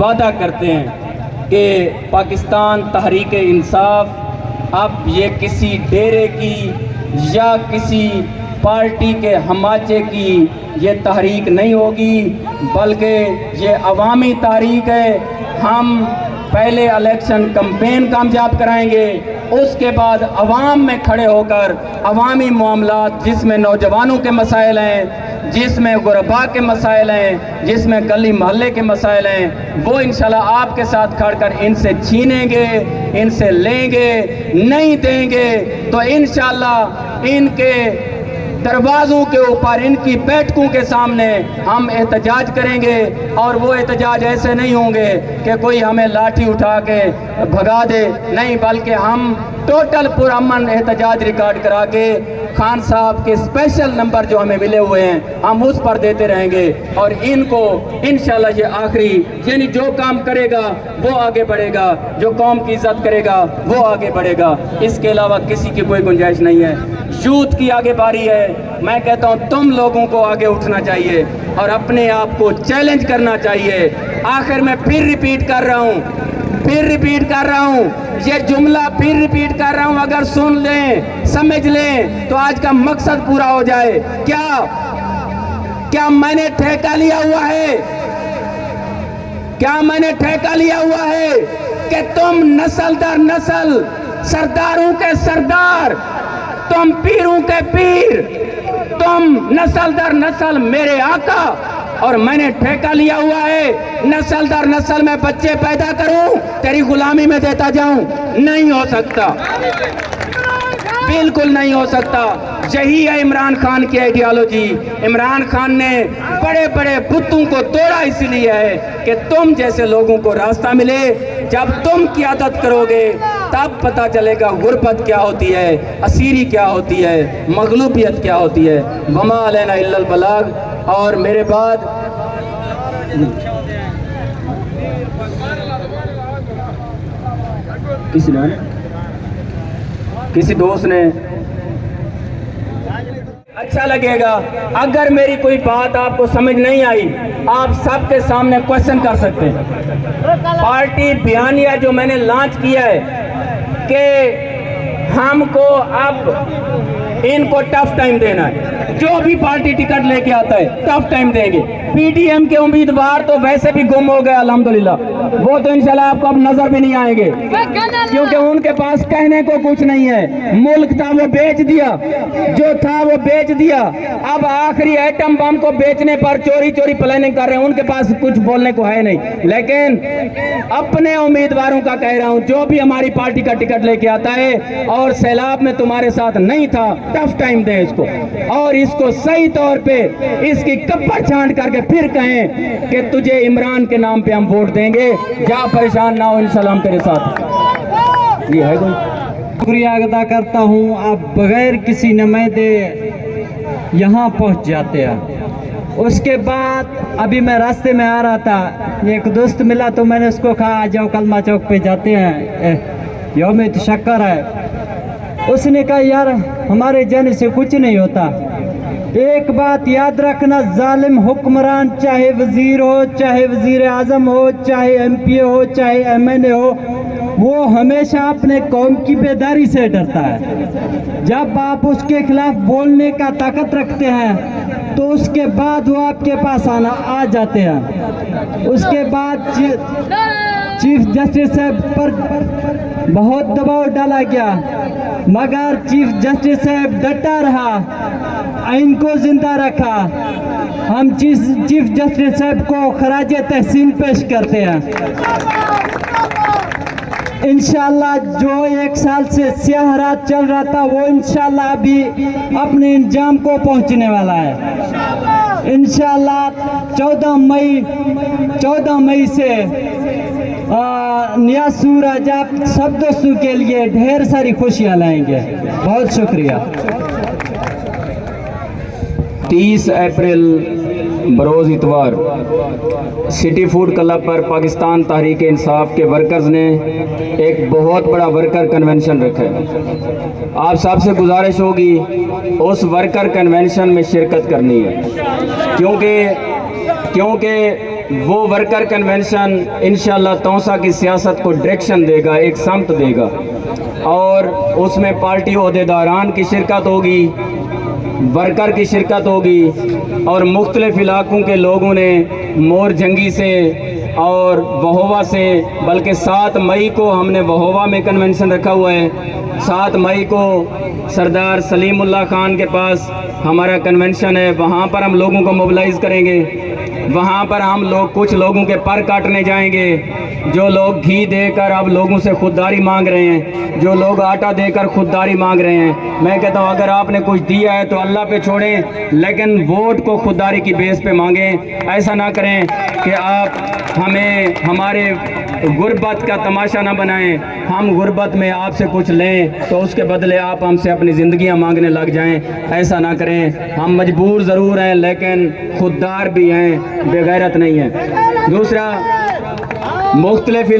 وعدہ کرتے ہیں کہ پاکستان تحریک انصاف اب یہ کسی ڈیرے کی یا کسی پارٹی کے ہماچے کی یہ تحریک نہیں ہوگی، بلکہ یہ عوامی تحریک ہے۔ ہم پہلے الیکشن کمپین کامیاب کرائیں گے، اس کے بعد عوام میں کھڑے ہو کر عوامی معاملات جس میں نوجوانوں کے مسائل ہیں، جس میں غرباء کے مسائل ہیں، جس میں گلی محلے کے مسائل ہیں، وہ انشاءاللہ آپ کے ساتھ کھڑ کر ان سے چھینیں گے، ان سے لیں گے، نہیں دیں گے تو انشاءاللہ ان کے دروازوں کے اوپر، ان کی بیٹھکوں کے سامنے ہم احتجاج کریں گے، اور وہ احتجاج ایسے نہیں ہوں گے کہ کوئی ہمیں لاٹھی اٹھا کے بھگا دے، نہیں، بلکہ ہم ٹوٹل پرامن احتجاج ریکارڈ کرا کے خان صاحب کے اسپیشل نمبر جو ہمیں ملے ہوئے ہیں ہم اس پر دیتے رہیں گے، اور ان کو انشاءاللہ یہ آخری، یعنی جو کام کرے گا وہ آگے بڑھے گا، جو قوم کی عزت کرے گا وہ آگے بڑھے گا، اس کے علاوہ کسی کی کوئی گنجائش نہیں ہے۔ یوتھ کی آگے باری ہے، میں کہتا ہوں تم لوگوں کو آگے اٹھنا چاہیے اور اپنے آپ کو چیلنج کرنا چاہیے۔ آخر میں پھر ریپیٹ کر رہا ہوں، یہ جملہ پھر ریپیٹ کر رہا ہوں، اگر سن لیں، سمجھ لیں تو آج کا مقصد پورا ہو جائے۔ کیا میں نے ٹھیکہ لیا ہوا ہے؟ کیا میں نے ٹھیکہ لیا ہوا ہے کہ تم نسل در نسل، سرداروں کے سردار، تم پیروں کے پیر، تم نسل در نسل میرے آقا، اور میں نے ٹھیکہ لیا ہوا ہے نسل در نسل میں بچے پیدا کروں، تیری غلامی میں دیتا جاؤں؟ نہیں ہو سکتا، بالکل نہیں ہو سکتا۔ یہی ہے عمران خان کی آئیڈیالوجی۔ عمران خان نے بڑے بڑے بتوں کو توڑا اس لیے ہے کہ تم جیسے لوگوں کو راستہ ملے۔ جب تم قیادت کرو گے تب پتہ چلے گا غربت کیا ہوتی ہے، اسیری کیا ہوتی ہے، مغلوبیت کیا ہوتی ہے۔ وما علینا الا البلاغ۔ اور میرے بعد کسی دوست نے اچھا لگے گا اگر میری کوئی بات آپ کو سمجھ نہیں آئی، آپ سب کے سامنے کوشچن کر سکتے ہیں۔ پارٹی بیانیہ جو میں نے لانچ کیا ہے کہ ہم کو اب ان کو ٹف ٹائم دینا ہے، جو بھی پارٹی ٹکٹ لے کے آتا ہے ٹف ٹائم دیں گے۔ پی ڈی ایم کے امیدوار تو ویسے بھی گم ہو گئے الحمدللہ، وہ تو انشاءاللہ آپ کو اب نظر بھی نہیں آئیں گے، کیونکہ ان کے پاس کہنے کو کچھ نہیں ہے۔ ملک تھا وہ بیچ دیا، جو تھا وہ بیچ دیا، اب آخری ایٹم بم کو بیچنے پر چوری چوری پلاننگ کر رہے ہیں، ان کے پاس کچھ بولنے کو ہے نہیں۔ لیکن اپنے امیدواروں کا کہہ رہا ہوں، جو بھی ہماری پارٹی کا ٹکٹ لے کے آتا ہے اور سیلاب میں تمہارے ساتھ نہیں تھا، ٹف ٹائم دیں اس کو، اور اس کو صحیح طور پہ اس کی کپڑ چھانٹ کر کے پھر کہیں کہ تجھے عمران کے نام پہ ہم ووٹ دیں گے، جا پریشان نہ ہو، انشاءاللہ ہم تیرے ساتھ۔ یہ ہے کوئی شکریہ ادا کرتا ہوں، آپ بغیر کسی نمائندے یہاں پہنچ جاتے ہیں۔ اس کے بعد ابھی میں راستے میں آ رہا تھا، ایک دوست ملا تو میں نے اس کو کہا آ جاؤ کلمہ چوک پہ جاتے ہیں، یوم تشکر ہے۔ اس نے کہا یار ہمارے جانے سے کچھ نہیں ہوتا، ایک بات یاد رکھنا، ظالم حکمران چاہے وزیر ہو، چاہے وزیر اعظم ہو، چاہے ایم پی ہو، چاہے ایم این اے ہو، وہ ہمیشہ اپنے قوم کی بیداری سے ڈرتا ہے۔ جب آپ اس کے خلاف بولنے کا طاقت رکھتے ہیں تو اس کے بعد وہ آپ کے پاس آ جاتے ہیں۔ اس کے بعد چیف جسٹس صاحب پر بہت دباؤ ڈالا گیا، مگر چیف جسٹس صاحب ڈٹا رہا، آئین کو زندہ رکھا۔ ہم چیف جسٹس صاحب کو خراج تحسین پیش کرتے ہیں۔ انشاءاللہ جو ایک سال سے سیاہ رات چل رہا تھا وہ انشاءاللہ ابھی اپنے انجام کو پہنچنے والا ہے۔ انشاءاللہ 14 مئی سے نیا سورج آپ سب دوستوں کے لیے ڈھیر ساری خوشیاں لائیں گے۔ بہت شکریہ۔ 30 اپریل بروز اتوار سٹی فوڈ کلب پر پاکستان تحریک انصاف کے ورکرز نے ایک بہت بڑا ورکر کنونشن رکھا ہے۔ آپ سب سے گزارش ہوگی اس ورکر کنونشن میں شرکت کرنی ہے، کیونکہ وہ ورکر کنونشن انشاءاللہ توسا کی سیاست کو ڈائریکشن دے گا، ایک سمت دے گا، اور اس میں پارٹی عہدیداران کی شرکت ہوگی، ورکر کی شرکت ہوگی، اور مختلف علاقوں کے لوگوں نے مور جنگی سے اور وہوہ سے، بلکہ 7 مئی کو ہم نے وہوہ میں کنونشن رکھا ہوا ہے، 7 مئی کو سردار سلیم اللہ خان کے پاس ہمارا کنونشن ہے، وہاں پر ہم لوگوں کو موبلائز کریں گے، وہاں پر ہم لوگ کچھ لوگوں کے پر کاٹنے جائیں گے، جو لوگ گھی دے کر اب لوگوں سے خودداری مانگ رہے ہیں، جو لوگ آٹا دے کر خودداری مانگ رہے ہیں، میں کہتا ہوں اگر آپ نے کچھ دیا ہے تو اللہ پہ چھوڑیں، لیکن ووٹ کو خودداری کی بیس پہ مانگیں۔ ایسا نہ کریں کہ آپ ہمیں ہمارے غربت کا تماشا نہ بنائیں، ہم غربت میں آپ سے کچھ لیں تو اس کے بدلے آپ ہم سے اپنی زندگیاں مانگنے لگ جائیں، ایسا نہ کریں۔ ہم مجبور ضرور ہیں لیکن خوددار بھی ہیں، بے غیرت نہیں ہیں۔ دوسرا، مختلف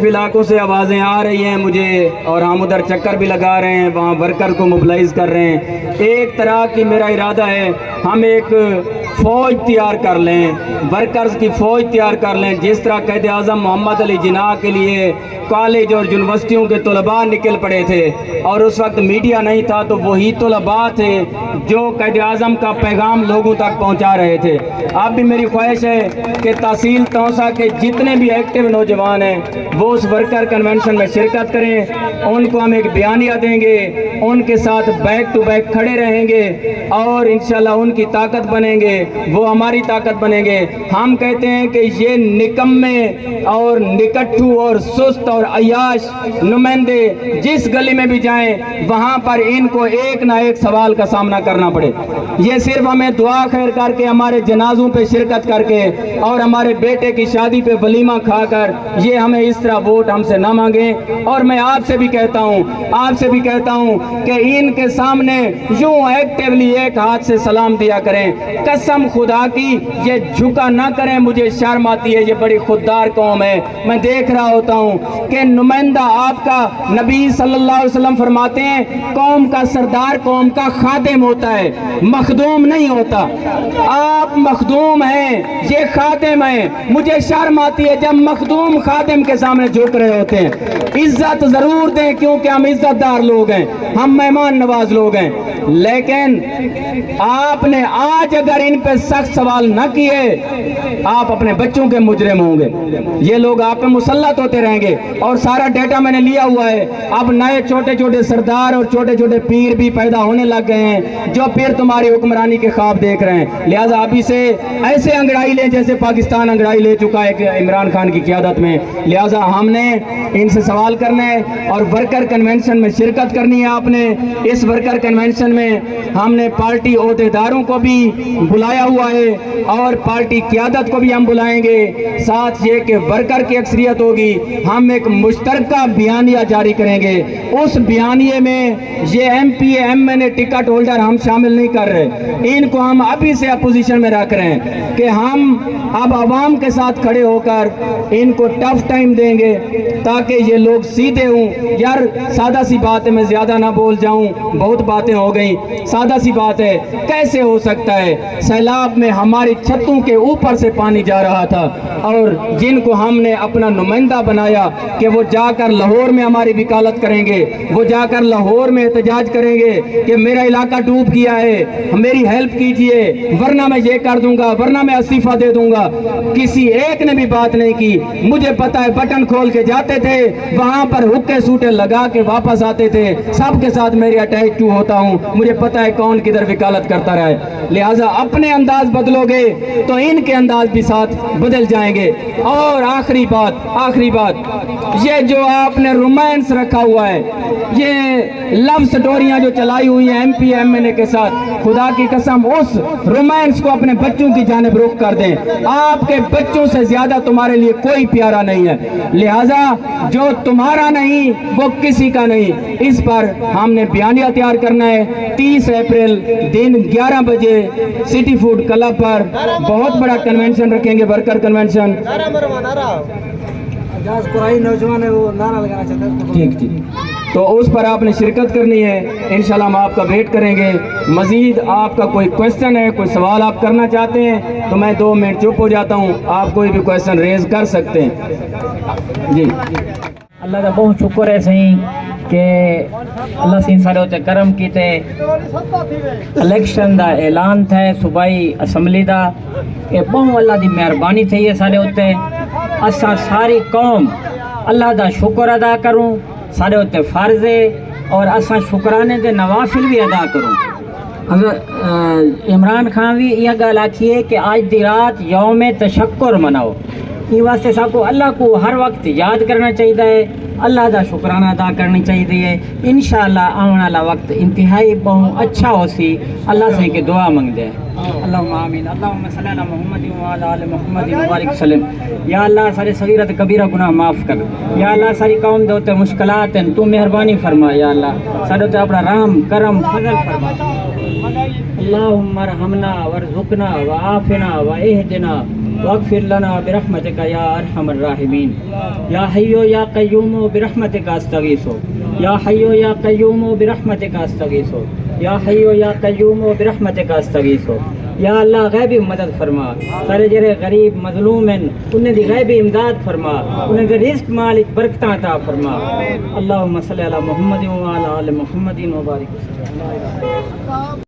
علاقوں سے آوازیں آ رہی ہیں مجھے، اور ہم ادھر چکر بھی لگا رہے ہیں، وہاں ورکر کو موبلائز کر رہے ہیں۔ ایک طرح کی میرا ارادہ ہے ہم ایک فوج تیار کر لیں، ورکرز کی فوج تیار کر لیں، جس طرح قائد اعظم محمد علی جناح کے لیے کالج اور یونیورسٹیوں کے طلباء نکل پڑے تھے، اور اس وقت میڈیا نہیں تھا تو وہی طلباء تھے جو قائد اعظم کا پیغام لوگوں تک پہنچا رہے تھے۔ اب بھی میری خواہش ہے کہ تحصیل توسا کے جتنے بھی ایکٹیو نوجوان ہیں وہ اس ورکر کنونشن میں شرکت کریں، ان کو ہم ایک بیانیہ دیں گے، ان کے ساتھ بیک ٹو بیک کھڑے رہیں گے، اور انشاءاللہ ان کی طاقت بنیں گے، وہ ہماری طاقت بنیں گے۔ ہم کہتے ہیں کہ یہ نکمے اور نکٹھو اور سست اور عیاش نمائندے جس گلی میں بھی جائیں وہاں پر ان کو ایک نہ ایک سوال کا سامنا کرنا پڑے۔ یہ صرف ہمیں دعا خیر کر کے، ہمارے جنازوں پہ شرکت کر کے اور ہمارے بیٹے کی شادی پہ ولیمہ کھا کر یہ ہمیں اس طرح ووٹ ہم سے نہ مانگیں۔ اور میں آپ سے بھی کہتا ہوں کہ ان کے سامنے یوں ایکٹیولی ایک ہاتھ سے سلام دیا کریں، قسم خدا کی یہ جھکا نہ کریں، مجھے شرم آتی ہے، یہ بڑی خوددار قوم ہے۔ میں دیکھ رہا ہوتا ہوں کہ نمائندہ آپ کا، نبی صلی اللہ علیہ وسلم فرماتے ہیں قوم کا سردار قوم کا خادم ہوتا ہے، مخدوم نہیں ہوتا۔ آپ مخدوم ہیں، یہ خادم ہیں۔ مجھے شرم آتی ہے جب مخدوم خادم کے سامنے جھک رہے ہوتے ہیں۔ عزت ضرور دیں کیونکہ ہم عزت دار لوگ ہیں، ہم مہمان نواز لوگ ہیں، لیکن آپ نے آج اگر ان پہ سخت سوال نہ کیے آپ اپنے بچوں کے مجرم ہوں گے، یہ لوگ آپ پہ مسلط ہوتے رہیں گے۔ اور سارا ڈیٹا میں نے لیا ہوا ہے، اب نئے چھوٹے چھوٹے سردار اور چھوٹے چھوٹے پیر بھی پیدا ہونے لگ گئے ہیں جو پھر تمہاری حکمرانی کے خواب دیکھ رہے ہیں۔ لہٰذا ابھی سے ایسے انگڑائی لیں جیسے پاکستان انگڑائی لے چکا ہے کہ عمران خان کی قیادت میں۔ لہٰذا ہم نے ان سے سوال کرنا ہے اور ورکر کنونشن میں شرکت کرنی ہے۔ آپ نے اس ورکر کنونشن میں ہم نے پارٹی عہدیداروں کو بھی بلایا ہوا ہے اور پارٹی قیادت کو بھی ہم بلائیں گے، ساتھ یہ کہ ورکر کی اکثریت ہوگی۔ ہم ایک مشترکہ بیانیہ جاری کریں گے، اس بیانیے میں یہ M P M N A ticket holder ہم شامل نہیں کر رہے، ان کو ہم ابھی سے اپوزیشن میں رکھ رہے ہیں کہ ہم اب عوام کے ساتھ کھڑے ہو کر ان کو ٹف ٹائم دیں گے تاکہ یہ لوگ سیدھے ہوں۔ یار سادہ سی بات ہے، میں زیادہ نہ بول جاؤں، بہت باتیں ہو گئیں، سادہ سی بات ہے، کیسے ہو سکتا ہے سیلاب میں ہماری چھتوں کے اوپر سے پانی جا رہا تھا اور جن کو ہم نے اپنا نمائندہ بنایا کہ وہ جا کر لاہور میں ہماری وکالت کریں گے، وہ جا کر لاہور میں احتجاج کریں گے کہ میرا علاقہ ڈوب گیا ہے، میری ہیلپ کیجئے ورنہ میں یہ کر دوں گا، ورنہ میں استعفیٰ دے دوں گا، کسی ایک نے بھی بات نہیں کی۔ مجھے پتا ہے بٹن کھول کے جاتے تھے وہاں پر حکے سوٹے لگا کے واپس آتے تھے، سب کے ساتھ میری اٹیچ ٹو ہوتا ہوں، مجھے پتا ہے کون کدھر وکالت کرتا رہا ہے۔ لہٰذا اپنے انداز بدلو گے تو ان کے انداز بھی ساتھ بدل جائیں گے۔ اور آخری بات یہ جو آپ نے رومانس رکھا ہوا ہے، یہ لو سٹوریاں جو چلائی ہوئی ہیں ایم پی ایم این اے کے ساتھ، خدا کی قسم اس رومانس کو اپنے بچوں کی جانب رخ کر دیں۔ آپ کے بچوں سے زیادہ تمہارے لیے کوئی پیارا نہیں ہے، لہٰذا جو تمہارا نہیں وہ کسی کا نہیں۔ اس پر ہم نے بیانیہ تیار کرنا ہے۔ 30 اپریل دن 11 بجے سٹی فوڈ کلب پر بہت بڑا کنونشن رکھیں گے، ورکر کنونشن۔ نوجوان ہے وہ نعرہ لگانا چاہتا ہے۔ ٹھیک تو اس پر آپ نے شرکت کرنی ہے. انشاءاللہ ہم آپ کا ویٹ کریں گے. مزید آپ کا کوئی کویسچن ہے, کوئی سوال آپ کرنا چاہتے ہیں تو میں 2 منٹ چپ ہو جاتا ہوں, آپ کوئی بھی کویسچن ریز کر سکتے ہیں. جی اللہ کا بہت شکر ہے سائیں کہ اللہ سائیں سارے ہوتے کرم کیتے. الیکشن دا اعلان تھا صوبائی اسمبلی دا, یہ بہت اللہ دی مہربانی تھی ہے سارے ہوتے. اسا ساری قوم اللہ دا شکر ادا کروں, سارے ہوتے فرض ہے, اور اسا شکرانے دے نوافل بھی ادا کروں. حضرت عمران خان بھی یہ گل آکھی ہے کہ آج دی رات یوم تشکر مناؤ. یہ واسطے سب کو اللہ کو ہر وقت یاد کرنا چاہیے, اللہ دا شکرانہ ادا کرنی چاہیے. انشاءاللہ آنے والا وقت انتہائی بہت اچھا ہو سی. اللہ سے کہ دعا منگ دے. اللہم آمین. اللہم صلی علی محمد وعلی آل محمد وبارک وسلم. یا اللہ سارے صغیرہ کبیرہ گناہ معاف کر. یا اللہ ساری قوم دے ہوتے مشکلات ہیں, تو مہربانی فرما. یا اللہ سارے ہوتے اپنا رحم کرم فضل فرما. اللہم ارحمنا ورزقنا وعافنا واہدنا واغفر لنا برحمتک یا ارحم الراحمین. یا حیو یا قیوم برحمتک استغیث. یا حیو یا قیوم برحمتک استغیث. یا حیو یا قیوم برحمتک استغیث. یا اللہ غیبی مدد فرما. سارے جڑے غریب مظلوم ہیں انہیں دی غیبی امداد فرما, انہیں دی رزق مالک برکتاں عطا فرما. اللہم صلی علی محمد وعلی آل محمد وبارک وسلم.